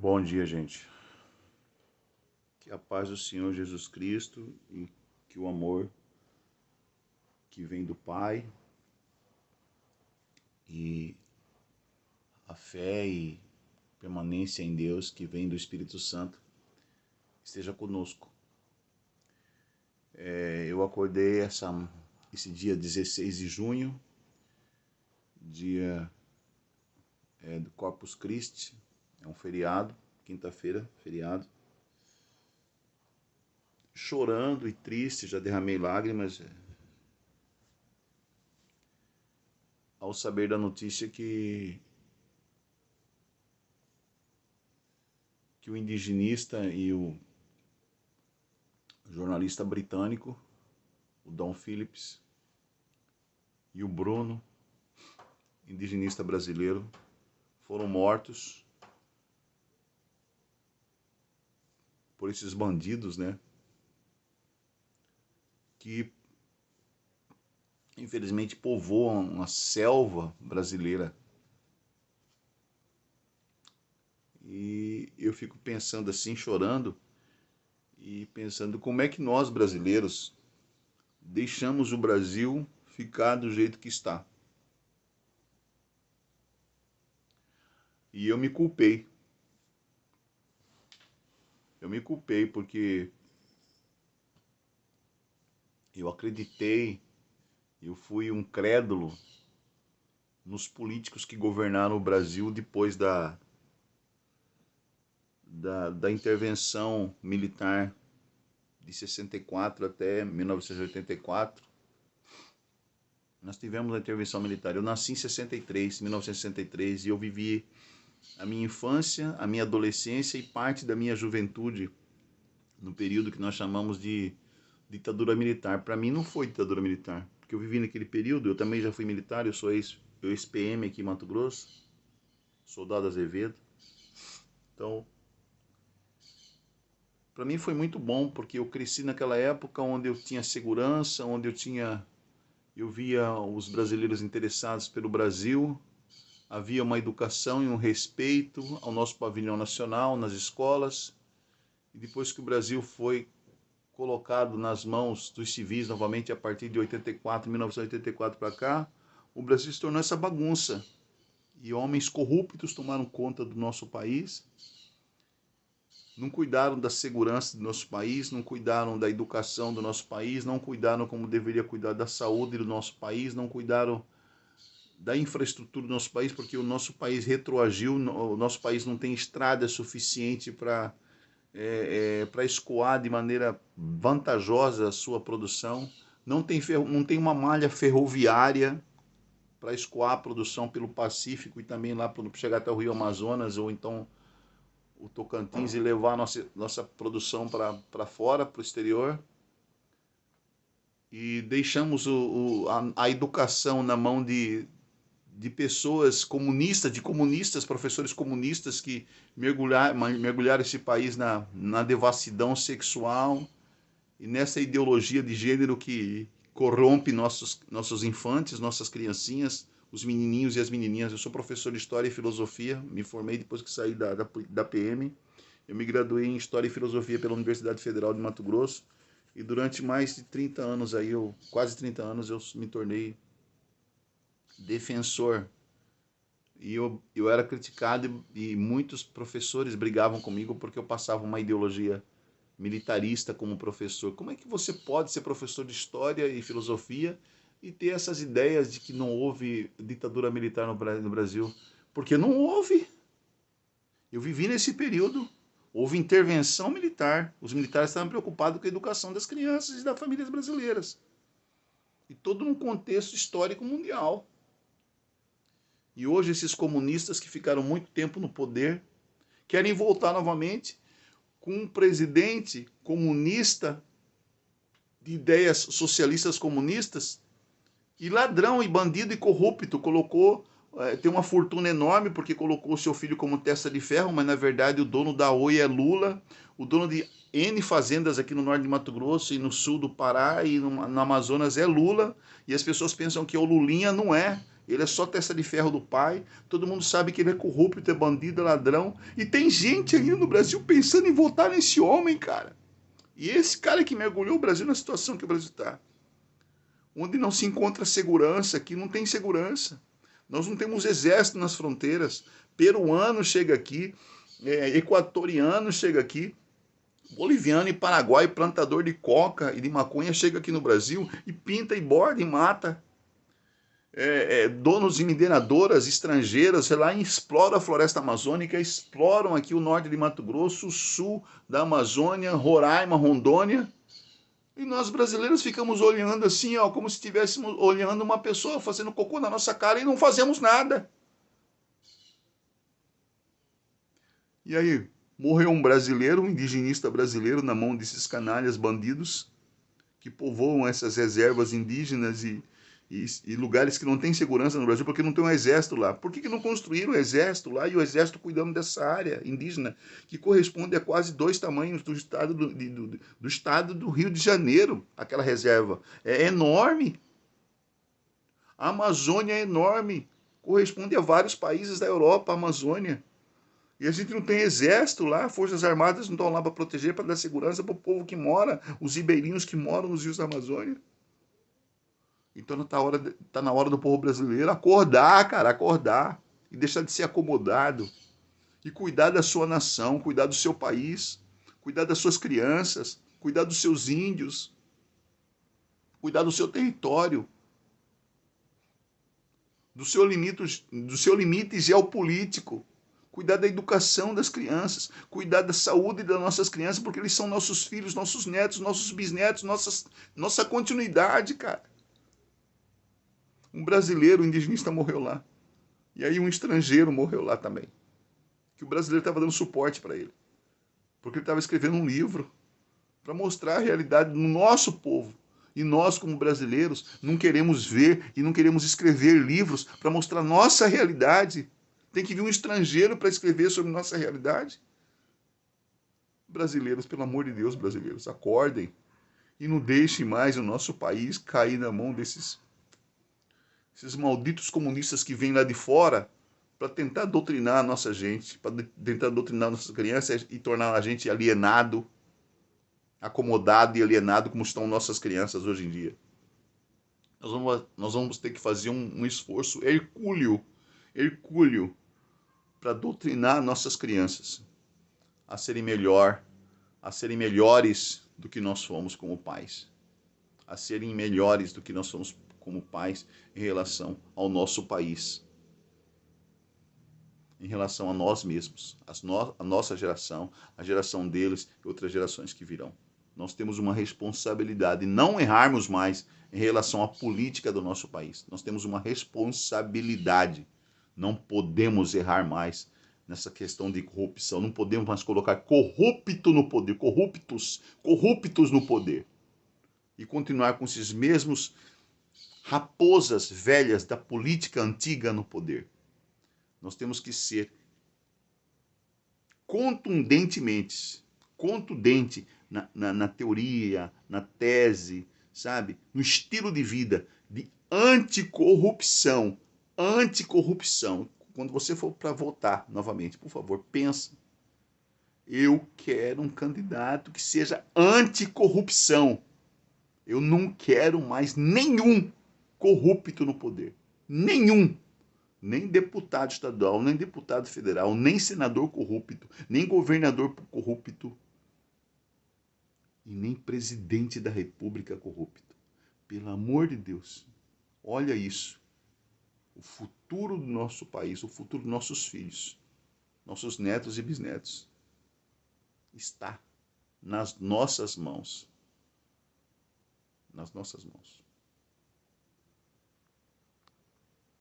Bom dia, gente. Que a paz do Senhor Jesus Cristo e que o amor que vem do Pai e a fé e permanência em Deus que vem do Espírito Santo esteja conosco. Eu acordei esse dia 16 de junho, dia do Corpus Christi, é um feriado, quinta-feira, feriado. Chorando e triste, já derramei lágrimas ao saber da notícia que o indigenista e o jornalista britânico, o Dom Phillips, e o Bruno, indigenista brasileiro, foram mortos por esses bandidos, né? Que infelizmente povoam a selva brasileira. E eu fico pensando assim, chorando, e pensando como é que nós brasileiros deixamos o Brasil ficar do jeito que está. E eu me culpei. Eu me culpei porque eu acreditei, eu fui um crédulo nos políticos que governaram o Brasil depois da intervenção militar de 64 até 1984. Nós tivemos a intervenção militar. Eu nasci em 63, 1963, e eu vivi a minha infância, a minha adolescência e parte da minha juventude no período que nós chamamos de ditadura militar. Para mim não foi ditadura militar, porque eu vivi naquele período, eu também já fui militar, eu sou ex-PM aqui em Mato Grosso, soldado Azevedo. Então, para mim foi muito bom, porque eu cresci naquela época onde eu tinha segurança, onde eu via os brasileiros interessados pelo Brasil, havia uma educação e um respeito ao nosso pavilhão nacional nas escolas. E depois que o Brasil foi colocado nas mãos dos civis novamente a partir de 1984 para cá, o Brasil se tornou essa bagunça. E homens corruptos tomaram conta do nosso país, não cuidaram da segurança do nosso país, não cuidaram da educação do nosso país, não cuidaram como deveria cuidar da saúde do nosso país, não cuidaram da infraestrutura do nosso país, porque o nosso país retroagiu, o nosso país não tem estrada suficiente para escoar de maneira vantajosa a sua produção, não tem uma malha ferroviária para escoar a produção pelo Pacífico e também lá para chegar até o Rio Amazonas ou então o Tocantins e levar a nossa produção para fora, para o exterior. E deixamos a educação na mão de pessoas comunistas, de comunistas, professores comunistas que mergulharam esse país na devassidão sexual e nessa ideologia de gênero que corrompe nossos infantes, nossas criancinhas, os menininhos e as menininhas. Eu sou professor de História e Filosofia, me formei depois que saí da PM. Eu me graduei em História e Filosofia pela Universidade Federal de Mato Grosso e durante mais de 30 anos, quase 30 anos, eu me tornei defensor. E eu era criticado e muitos professores brigavam comigo porque eu passava uma ideologia militarista como professor. Como é que você pode ser professor de História e Filosofia e ter essas ideias de que não houve ditadura militar no Brasil? Porque não houve. Eu vivi nesse período. Houve intervenção militar. Os militares estavam preocupados com a educação das crianças e das famílias brasileiras. E todo num contexto histórico mundial. E hoje esses comunistas que ficaram muito tempo no poder querem voltar novamente com um presidente comunista de ideias socialistas comunistas e ladrão e bandido e corrupto, tem uma fortuna enorme porque colocou seu filho como testa de ferro, mas na verdade o dono da Oi é Lula, o dono de N fazendas aqui no norte de Mato Grosso e no sul do Pará e no Amazonas é Lula, e as pessoas pensam que o Lulinha não é. Ele é só testa de ferro do pai. Todo mundo sabe que ele é corrupto, é bandido, é ladrão. E tem gente ainda no Brasil pensando em votar nesse homem, cara. E esse cara que mergulhou o Brasil na situação que o Brasil está. Onde não se encontra segurança, aqui não tem segurança. Nós não temos exército nas fronteiras. Peruano chega aqui, equatoriano chega aqui, boliviano e paraguai, plantador de coca e de maconha, chega aqui no Brasil e pinta e borda e mata. Donos de mineradoras estrangeiras, sei lá, exploram a floresta amazônica, exploram aqui o norte de Mato Grosso, o sul da Amazônia, Roraima, Rondônia. E nós brasileiros ficamos olhando assim, ó, como se estivéssemos olhando uma pessoa fazendo cocô na nossa cara e não fazemos nada. E aí, morreu um brasileiro, um indigenista brasileiro, na mão desses canalhas bandidos que povoam essas reservas indígenas e lugares que não tem segurança no Brasil, porque não tem um exército lá. Por que não construíram o exército lá e o exército cuidando dessa área indígena, que corresponde a quase 2 tamanhos do estado do estado do Rio de Janeiro, aquela reserva? É enorme. A Amazônia é enorme. Corresponde a vários países da Europa, a Amazônia. E a gente não tem exército lá, forças armadas não estão lá para proteger, para dar segurança para o povo que mora, os ribeirinhos que moram nos rios da Amazônia. Então tá na hora do povo brasileiro acordar, cara, acordar. E deixar de ser acomodado. E cuidar da sua nação, cuidar do seu país, cuidar das suas crianças, cuidar dos seus índios, cuidar do seu território, do seu limite geopolítico, cuidar da educação das crianças, cuidar da saúde das nossas crianças, porque eles são nossos filhos, nossos netos, nossos bisnetos, nossa continuidade, cara. Um brasileiro, um indigenista morreu lá. E aí um estrangeiro morreu lá também. Que o brasileiro estava dando suporte para ele. Porque ele estava escrevendo um livro para mostrar a realidade do nosso povo. E nós, como brasileiros, não queremos ver e não queremos escrever livros para mostrar nossa realidade. Tem que vir um estrangeiro para escrever sobre nossa realidade. Brasileiros, pelo amor de Deus, brasileiros, acordem e não deixem mais o nosso país cair na mão esses malditos comunistas que vêm lá de fora para tentar doutrinar a nossa gente, para tentar doutrinar nossas crianças e tornar a gente alienado, acomodado e alienado como estão nossas crianças hoje em dia. Nós vamos ter que fazer um esforço hercúleo para doutrinar nossas crianças a serem melhores do que nós fomos como pais, a serem melhores do que nós somos como pais em relação ao nosso país, em relação a nós mesmos, a nossa geração, a geração deles e outras gerações que virão. Nós temos uma responsabilidade, não errarmos mais em relação à política do nosso país. Nós temos uma responsabilidade. Não podemos errar mais nessa questão de corrupção. Não podemos mais colocar corrupto no poder, corruptos no poder. E continuar com esses mesmos raposas velhas da política antiga no poder. Nós temos que ser contundente na teoria, na tese, sabe? No estilo de vida de anticorrupção. Quando você for para votar novamente, por favor, pensa. Eu quero um candidato que seja anticorrupção. Eu não quero mais nenhum corrupto no poder. Nenhum. Nem deputado estadual, nem deputado federal, nem senador corrupto, nem governador corrupto e nem presidente da república corrupto. Pelo amor de Deus, olha isso. O futuro do nosso país, o futuro dos nossos filhos, nossos netos e bisnetos, está nas nossas mãos. Nas nossas mãos.